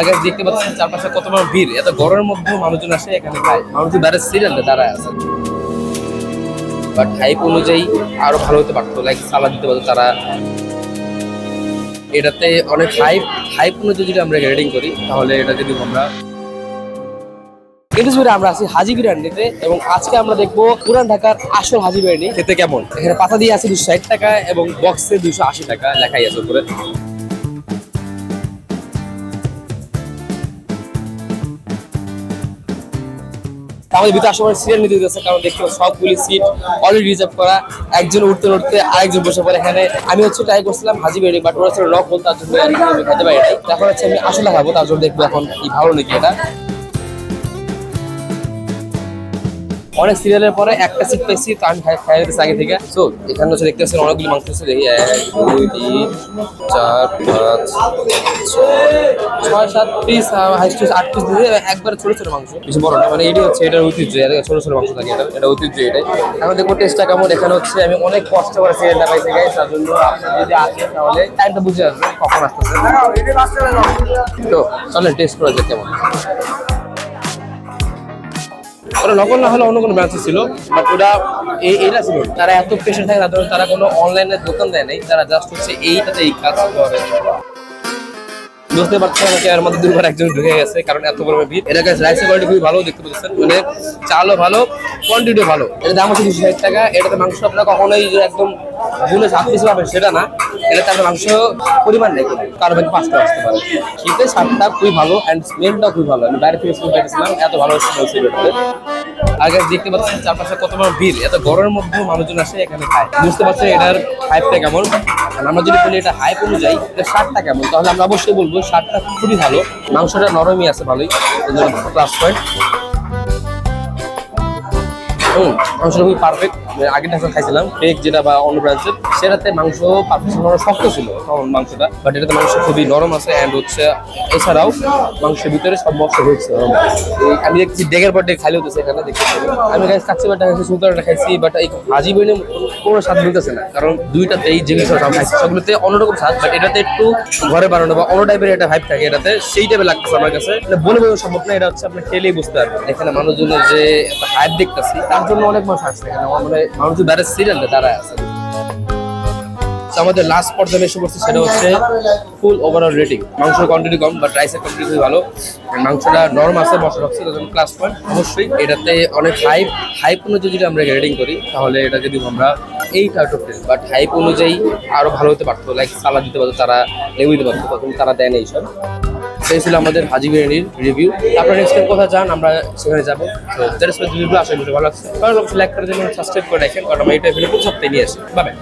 আগে দেখতে পাচ্ছেন চারপাশে কত বড় ভিড়, এত গরমের মধ্যেও মানুষজন আসে এখানে খায়। মানুষ বাইরে সিরিয়ালে দাঁড়ায় আছে, বাট হাইপ অনুযায়ী আরো ভালো হতে পারতো, লাইক সালাদ দিতে পারতো তারা। এটাতে অনেক হাইপ অনুযায়ী যদি আমরা রেটিং করি তাহলে এটা যদি আমরা আমরা আছি হাজি বিরিয়ানিতে, এবং আজকে আমরা দেখবো পুরান ঢাকার আসল হাজি বিরিয়ানি খেতে কেমন। এখানে পাতা দিয়ে আছে 260 টাকা এবং বক্সে 280 টাকা লেখাই আছে উপরে। আমাদের ভিতরে আসার সিরিয়াল নিতে দিতেছে, কারণ দেখতে সবগুলি সিট অলরেডি রিজার্ভ করা। একজন উঠতে উঠতে আরেকজন বসে পড়ে। এখানে আমি ট্রাই করছিলাম হাজি বিরিয়ানি, বাট ওরা লক বলতে তার জন্য আমি খেতে পারি নাই। এখন আমি আসলে খাবো, তার জন্য দেখবো এখন কি ভালো নাকি এটা। অনেক সিরিয়ালের পরে একটা সিট পেয়েছি, তো আমি খাই দিতেছি আগে থেকে। সো এখানে দেখতে পাচ্ছেন অনেকগুলি মাংস আছে, দেখি 1 2 3 4 5 6 7 পিস, 8 পিস দিয়ে একবারে ছোট ছোট মাংস, বেশি বড় না। মানে এটি হচ্ছে এটার ঐতিহ্য, ছোট ছোট মাংস থাকে, এটা ঐতিহ্য এটাই। এখন দেখবো টেস্টটা কেমন। এখানে হচ্ছে আমি অনেক কষ্ট করে সিরিয়ালটা পাইছি গাইস, তার জন্য আপনারা যদি আসেন তাহলে টাইমটা বুঝে আসবে কখন আসতেছে। তো চলেন টেস্ট করা যাক কেমন। ওরা নকল না হলে অন্য কোনো ব্রাঞ্চে ছিল, বাট ওরা এইটা ছিল। তারা এত প্রেশার থাকে, তারা কোনো অনলাইনে দোকান দেয় নাই, তারা জাস্ট হচ্ছে এইটাতে এই কাজ করে। বুঝতে পারছেন আমাকে এর মধ্যে দুবার একজন ঢুকে গেছে, কারণ এত বড় ভিড়। এটা গাইস রাইসের কোয়ালিটি খুবই ভালো দেখতে পাচ্ছেন, মানে চালও ভালো, কোয়ান্টিটিও ভালো। এর দাম হচ্ছে 260 টাকা। এটাতে মাংস আপনারা কখনোই যে একদম গুলো 7 পিস পাবেন সেটা না, এটাতে আপনার মাংস পরিমাণ নেই, কারো ভাগে 5টা আসতে পারে। শীতে 7টা খুবই ভালো, অ্যান্ড স্মেলটাও খুবই ভালো। আমি বাইরে থেকে স্মেল পেয়েছিলাম, এত ভালো স্মেল ছিল। আগে দেখতে পাচ্ছেন চারপাশে কত বড় ভিড়, এত গরমের মধ্যেও মানুষজন আসে এখানে খায়। বুঝতে পারছেন এটার হাইপটা কেমন। আমরা যদি বলি এটা হাইপ অনুযায়ী এটা স্বাদটা কেমন, তাহলে আমরা অবশ্যই বলবো স্বাদটা খুবই ভালো। মাংসটা নরমই আছে ভালোই, প্লাস পয়েন্ট। মাংসটা খুবই পারফেক্ট। আগের যখন খাইছিলাম কেক যেটা বা অন্য ব্রাঞ্চের, সেটাতে মাংস পারফেক্ট শক্ত ছিল মাংসটা, বাট এটাতে মাংস খুবই নরম আছে। অ্যান্ড হচ্ছে এছাড়াও মাংসের ভিতরে সব মশলা হচ্ছে। আমি দেখছি ডেগের পর ডেগ খাইলে হতেছে এখানে দেখতে। আমি খাইছি কাচ্চি বাটা খাইছি, সুলতানটা খাইছি, বাট এই হাজি বিরিয়ানি কোনো স্বাদ মিলতেছে না, কারণ দুইটাতেই যেগুলো সব খাইছি সবগুলোতে অন্যরকম স্বাদ, বাট এটাতে একটু ঘরে বানানো বা অন্য টাইপের একটা হাইপ থাকে এটাতে, সেই টাইপের লাগতেছে আমার কাছে। বলে বলে সম্ভব না, এটা হচ্ছে আপনি খেলেই বুঝতে পারবেন। এখানে মানুষজনের যে একটা হাইপ দেখতেছি, তার জন্য অনেক মানুষ আসছে এখানে, মানে মানুষ বাইরে সিরিয়ালে দাঁড়ায় আছে। আমাদের লাস্ট পর্যায়ে এসে পড়ছে, সেটা হচ্ছে ফুল ওভারঅল রেটিং। মাংসের কোয়ান্টিটি কম, বাট রাইসের কোয়ান্টিটি খুবই ভালো। মাংসটা নরম আছে, মশলা আছে, তার জন্য প্লাস পয়েন্ট অবশ্যই। এটাতে অনেক হাইপ অনুযায়ী যদি আমরা রেটিং করি তাহলে এটা যদি আমরা 8 আউট অফ 10, বাট হাইপ অনুযায়ী আরো ভালো হতে পারতো, লাইক সালাদ দিতে পারতো তারা, লেবু দিতে পারতো, তখন তারা দেয় না এইসব। সেই ছিল আমাদের হাজি বিরিয়ানির রিভিউ। আপনারা নেক্সট টাইম কোথায় যান আমরা সেখানে যাবো। তো রিভিউ আশা করি ভালো লাগছে, ভালো লাগছে লাইক করে দেবেন, সাবস্ক্রাইব করে রাখেন, কারণ আমরা এটা ভিডিও প্রতি সপ্তাহে নিয়ে আসি। বাই।